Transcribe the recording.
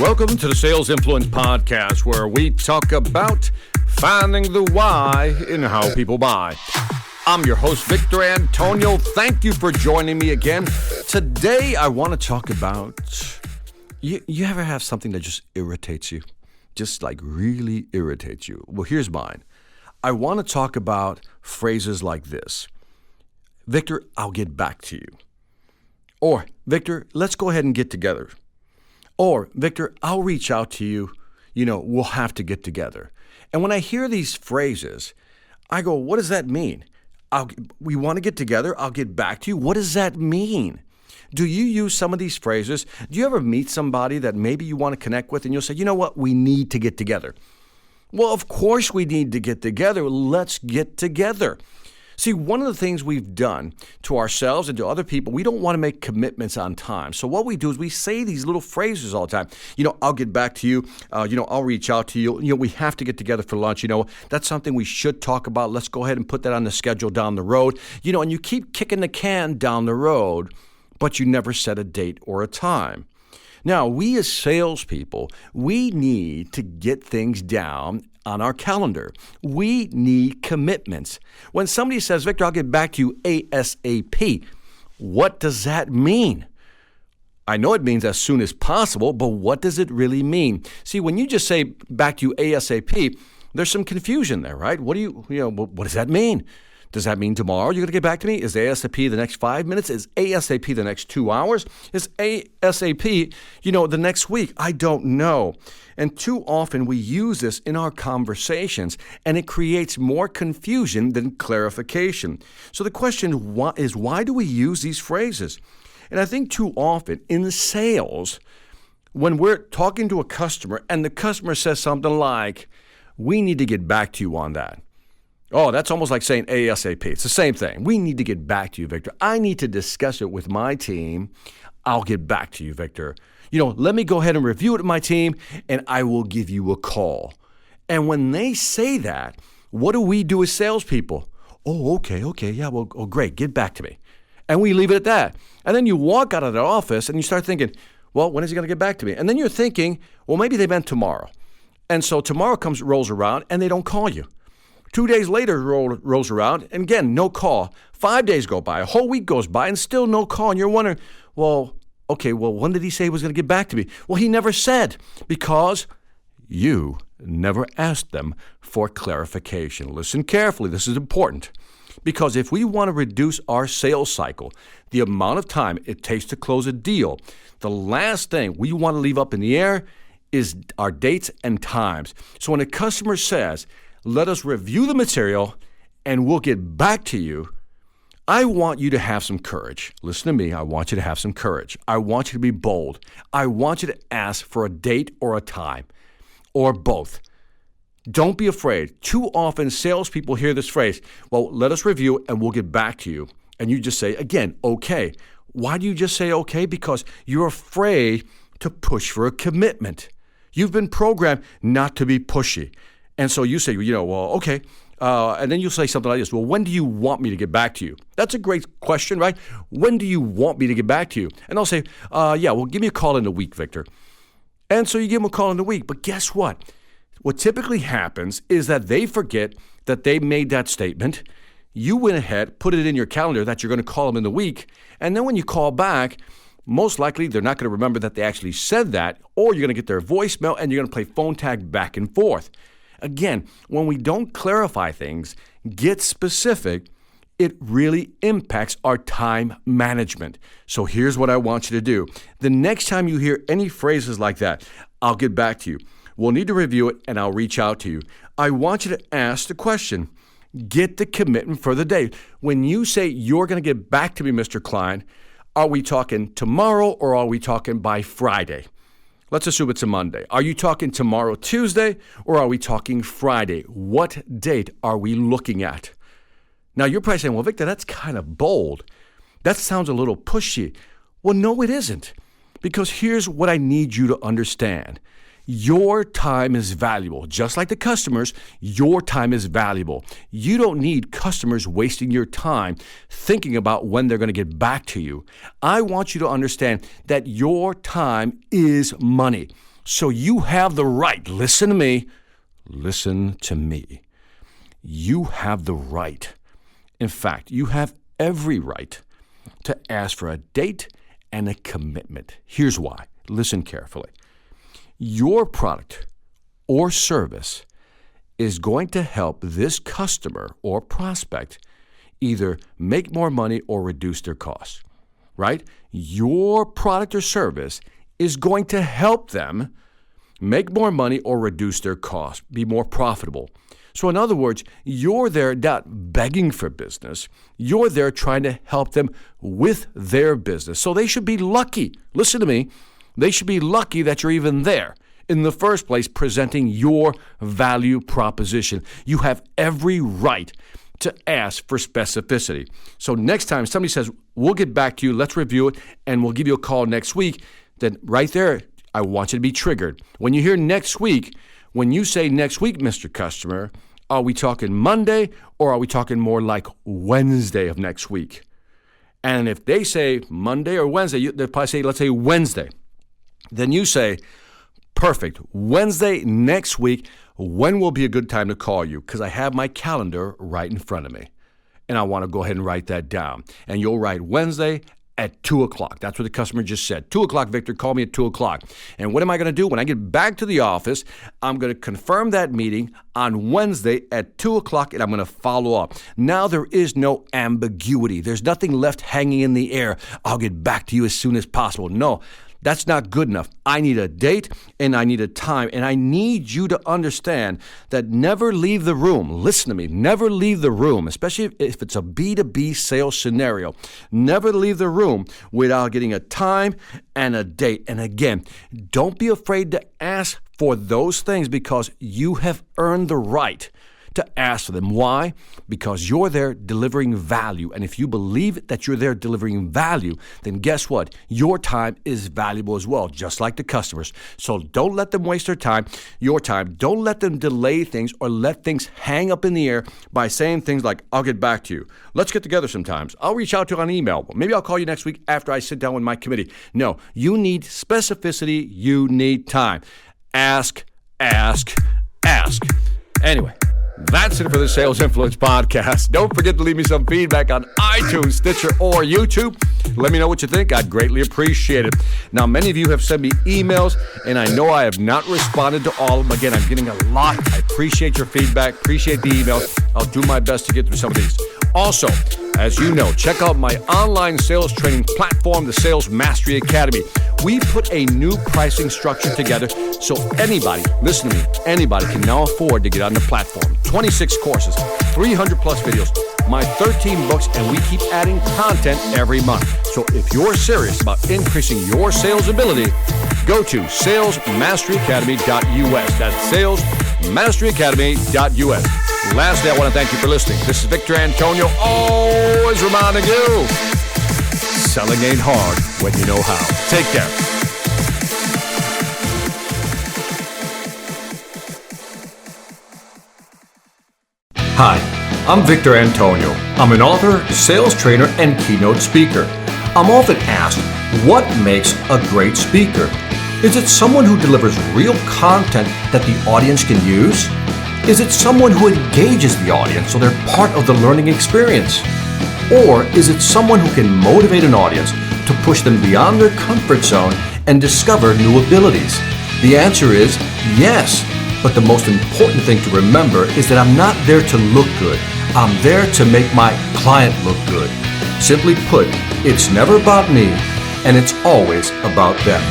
Welcome to the Sales Influence Podcast, where we talk about finding the why in how people buy. I'm your host, Victor Antonio. Thank you for joining me again. Today, I want to talk about, you ever have something that just irritates you? Just like really irritates you? Well, here's mine. I want to talk about phrases like this. Victor, I'll get back to you. Or, Victor, let's go ahead and get together. Or, Victor, I'll reach out to you. We'll have to get together. And when I hear these phrases, I go, what does that mean? We want to get together. I'll get back to you. What does that mean? Do you use some of these phrases? Do you ever meet somebody that maybe you want to connect with and you'll say, you know what? We need to get together. Well, of course we need to get together. Let's get together. See, one of the things we've done to ourselves and to other people, we don't want to make commitments on time. So what we do is we say these little phrases all the time. I'll get back to you. I'll reach out to you. We have to get together for lunch. That's something we should talk about. Let's go ahead and put that on the schedule down the road. And you keep kicking the can down the road, but you never set a date or a time. Now, we as salespeople, we need to get things down on our calendar. We need commitments. When somebody says, Victor, I'll get back to you ASAP, what does that mean? I know it means as soon as possible, but what does it really mean? See, when you just say back to you ASAP, there's some confusion there, right? What does that mean? Does that mean tomorrow you're going to get back to me? Is ASAP the next 5 minutes? Is ASAP the next 2 hours? Is ASAP, the next week? I don't know. And too often we use this in our conversations, and it creates more confusion than clarification. So the question is, why do we use these phrases? And I think too often in sales, when we're talking to a customer and the customer says something like, we need to get back to you on that. Oh, that's almost like saying ASAP. It's the same thing. We need to get back to you, Victor. I need to discuss it with my team. I'll get back to you, Victor. Let me go ahead and review it with my team, and I will give you a call. And when they say that, what do we do as salespeople? Oh, okay, yeah, well, great, get back to me. And we leave it at that. And then you walk out of the office, and you start thinking, well, when is he going to get back to me? And then you're thinking, well, maybe they meant tomorrow. And so tomorrow rolls around, and they don't call you. 2 days later rolls around, and again, no call. 5 days go by, a whole week goes by, and still no call. And you're wondering, when did he say he was going to get back to me? Well, he never said, because you never asked them for clarification. Listen carefully, this is important. Because if we want to reduce our sales cycle, the amount of time it takes to close a deal, the last thing we want to leave up in the air is our dates and times. So when a customer says, let us review the material and we'll get back to you, I want you to have some courage. Listen to me. I want you to have some courage. I want you to be bold. I want you to ask for a date or a time or both. Don't be afraid. Too often salespeople hear this phrase, well, let us review and we'll get back to you. And you just say, again, okay. Why do you just say okay? Because you're afraid to push for a commitment. You've been programmed not to be pushy. And so you say, okay. And then you'll say something like this, well, when do you want me to get back to you? That's a great question, right? When do you want me to get back to you? And I'll say, give me a call in a week, Victor. And so you give them a call in a week. But guess what? What typically happens is that they forget that they made that statement. You went ahead, put it in your calendar that you're going to call them in the week. And then when you call back, most likely they're not going to remember that they actually said that, or you're going to get their voicemail and you're going to play phone tag back and forth. Again, when we don't clarify things, get specific, it really impacts our time management. So here's what I want you to do. The next time you hear any phrases like that, I'll get back to you. We'll need to review it and I'll reach out to you. I want you to ask the question. Get the commitment for the day. When you say you're going to get back to me, Mr. Klein, are we talking tomorrow or are we talking by Friday? Let's assume it's a Monday. Are you talking tomorrow, Tuesday, or are we talking Friday? What date are we looking at? Now, you're probably saying, well, Victor, that's kind of bold. That sounds a little pushy. Well, no, it isn't. Because here's what I need you to understand. Your time is valuable. Just like the customers, your time is valuable. You don't need customers wasting your time thinking about when they're going to get back to you. I want you to understand that your time is money. So you have the right. Listen to me. Listen to me. You have the right. In fact, you have every right to ask for a date and a commitment. Here's why. Listen carefully. Your product or service is going to help this customer or prospect either make more money or reduce their costs, right? Your product or service is going to help them make more money or reduce their costs, be more profitable. So in other words, you're there not begging for business. You're there trying to help them with their business. So they should be lucky. Listen to me. They should be lucky that you're even there in the first place, presenting your value proposition. You have every right to ask for specificity. So next time somebody says, we'll get back to you, let's review it, and we'll give you a call next week, then right there, I want you to be triggered. When you hear next week, when you say next week, Mr. Customer, are we talking Monday or are we talking more like Wednesday of next week? And if they say Monday or Wednesday, they'll probably say, let's say Wednesday. Then you say, perfect, Wednesday next week, when will be a good time to call you? Because I have my calendar right in front of me. And I want to go ahead and write that down. And you'll write Wednesday at 2 o'clock. That's what the customer just said. 2 o'clock, Victor, call me at 2 o'clock. And what am I going to do? When I get back to the office, I'm going to confirm that meeting on Wednesday at 2 o'clock, and I'm going to follow up. Now there is no ambiguity. There's nothing left hanging in the air. I'll get back to you as soon as possible. No. That's not good enough. I need a date and I need a time. And I need you to understand that never leave the room. Listen to me. Never leave the room, especially if it's a B2B sales scenario. Never leave the room without getting a time and a date. And again, don't be afraid to ask for those things because you have earned the right to ask for them. Why? Because you're there delivering value. And if you believe that you're there delivering value, then guess what? Your time is valuable as well, just like the customers. So don't let them waste their time, your time. Don't let them delay things or let things hang up in the air by saying things like, I'll get back to you. Let's get together sometimes. I'll reach out to you on email. Maybe I'll call you next week after I sit down with my committee. No, you need specificity. You need time. Ask, ask, ask. Anyway. That's it for the Sales Influence Podcast. Don't forget to leave me some feedback on iTunes, Stitcher, or YouTube. Let me know what you think. I'd greatly appreciate it. Now, many of you have sent me emails, and I know I have not responded to all of them. Again, I'm getting a lot. I appreciate your feedback, appreciate the emails. I'll do my best to get through some of these. Also, as you know, check out my online sales training platform, the Sales Mastery Academy. We put a new pricing structure together so anybody, listen to me, anybody can now afford to get on the platform. 26 courses, 300 plus videos, my 13 books, and we keep adding content every month. So if you're serious about increasing your sales ability, go to salesmasteryacademy.us. That's salesmasteryacademy.us. Lastly, I want to thank you for listening. This is Victor Antonio, always reminding you, selling ain't hard when you know how. Take care. Hi, I'm Victor Antonio. I'm an author, sales trainer, and keynote speaker. I'm often asked, what makes a great speaker? Is it someone who delivers real content that the audience can use? Is it someone who engages the audience so they're part of the learning experience? Or is it someone who can motivate an audience to push them beyond their comfort zone and discover new abilities? The answer is yes. But the most important thing to remember is that I'm not there to look good. I'm there to make my client look good. Simply put, it's never about me, and it's always about them.